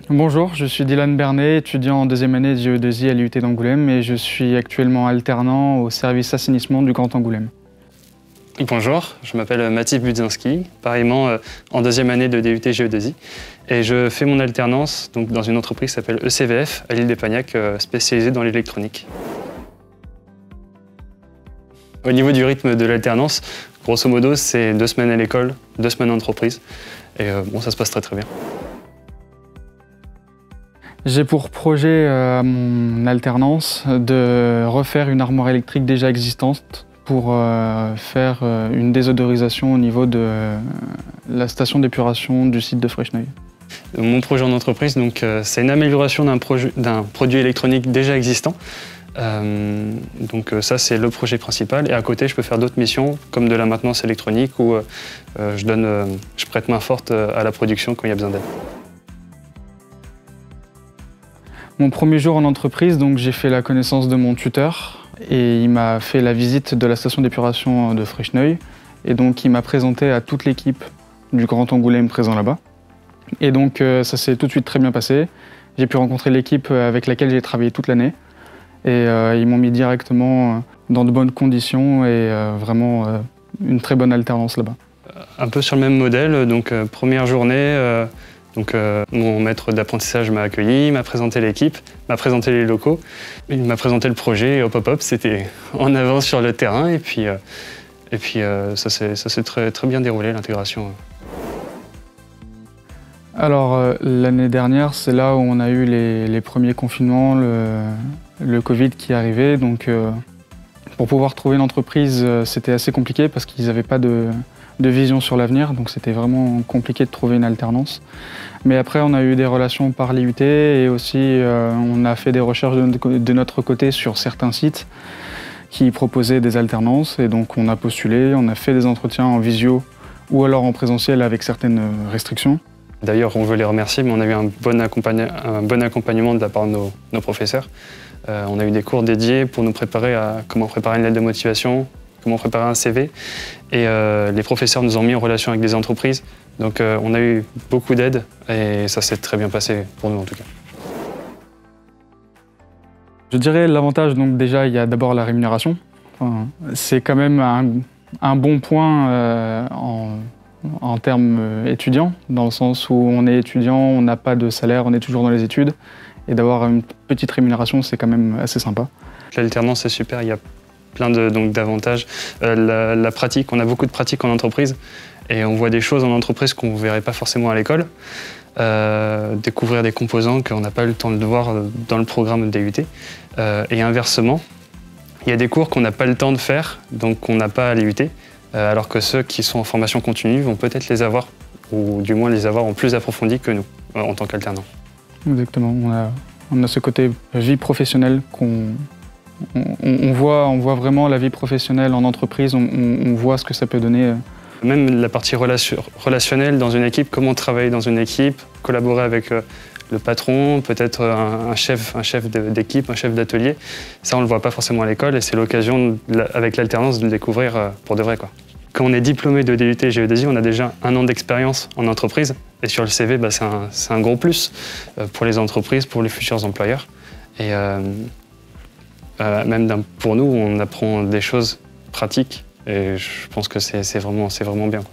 Bonjour, je suis Dylan Bernet, étudiant en deuxième année de GE2I à l'IUT d'Angoulême et je suis actuellement alternant au service assainissement du Grand Angoulême. Bonjour, je m'appelle Mathis Budzinski, pareillement en deuxième année de DUT GE2I et je fais mon alternance donc, dans une entreprise qui s'appelle ECVF à l'île d'Espagnac, spécialisée dans l'électronique. Au niveau du rythme de l'alternance, grosso modo c'est 2 semaines à l'école, 2 semaines en entreprise et bon, ça se passe très très bien. J'ai pour projet à mon alternance de refaire une armoire électrique déjà existante pour faire une désodorisation au niveau de la station d'épuration du site de Fresneuil. Mon projet en entreprise, c'est une amélioration d'un produit électronique déjà existant. Ça c'est le projet principal et à côté je peux faire d'autres missions comme de la maintenance électronique où je prête main forte à la production quand il y a besoin d'aide. Mon premier jour en entreprise, j'ai fait la connaissance de mon tuteur et il m'a fait la visite de la station d'épuration de Fresneuil et donc il m'a présenté à toute l'équipe du Grand Angoulême présent là-bas. Et donc ça s'est tout de suite très bien passé. J'ai pu rencontrer l'équipe avec laquelle j'ai travaillé toute l'année et ils m'ont mis directement dans de bonnes conditions et vraiment une très bonne alternance là-bas. Un peu sur le même modèle, première journée. Mon maître d'apprentissage m'a accueilli, m'a présenté l'équipe, m'a présenté les locaux, il m'a présenté le projet et hop hop hop, c'était en avance sur le terrain et puis ça s'est très bien déroulé l'intégration. Alors l'année dernière, c'est là où on a eu les premiers confinements, le Covid qui arrivait, donc pour pouvoir trouver une entreprise, c'était assez compliqué parce qu'ils n'avaient pas de vision sur l'avenir, donc c'était vraiment compliqué de trouver une alternance. Mais après, on a eu des relations par l'IUT et aussi on a fait des recherches de notre côté sur certains sites qui proposaient des alternances et donc on a postulé, on a fait des entretiens en visio ou alors en présentiel avec certaines restrictions. D'ailleurs, on veut les remercier, mais on a eu un bon accompagnement de la part de nos professeurs. On a eu des cours dédiés pour nous préparer à comment préparer une lettre de motivation, comment préparer un CV. Et les professeurs nous ont mis en relation avec des entreprises. Donc on a eu beaucoup d'aide et ça s'est très bien passé pour nous en tout cas. Je dirais l'avantage, déjà il y a d'abord la rémunération. C'est quand même un bon point en termes étudiants, dans le sens où on est étudiant, on n'a pas de salaire, on est toujours dans les études. Et d'avoir une petite rémunération, c'est quand même assez sympa. L'alternance c'est super, il y a plein d'avantages. La pratique, on a beaucoup de pratiques en entreprise et on voit des choses en entreprise qu'on ne verrait pas forcément à l'école. Découvrir des composants qu'on n'a pas eu le temps de voir dans le programme de DUT. Et inversement, il y a des cours qu'on n'a pas le temps de faire, donc qu'on n'a pas à l'IUT, alors que ceux qui sont en formation continue vont peut-être les avoir, ou du moins les avoir en plus approfondi que nous, en tant qu'alternants. Exactement, on a ce côté vie professionnelle qu'on voit vraiment la vie professionnelle en entreprise, on voit ce que ça peut donner. Même la partie relationnelle dans une équipe, comment travailler dans une équipe, collaborer avec le patron, peut-être un chef d'équipe, un chef d'atelier, ça on ne le voit pas forcément à l'école et c'est l'occasion avec l'alternance de le découvrir pour de vrai, quoi. Quand on est diplômé de DUT GE2I, on a déjà 1 an d'expérience en entreprise et sur le CV, c'est un gros plus pour les entreprises, pour les futurs employeurs. Et même pour nous, on apprend des choses pratiques et je pense que c'est vraiment bien, quoi.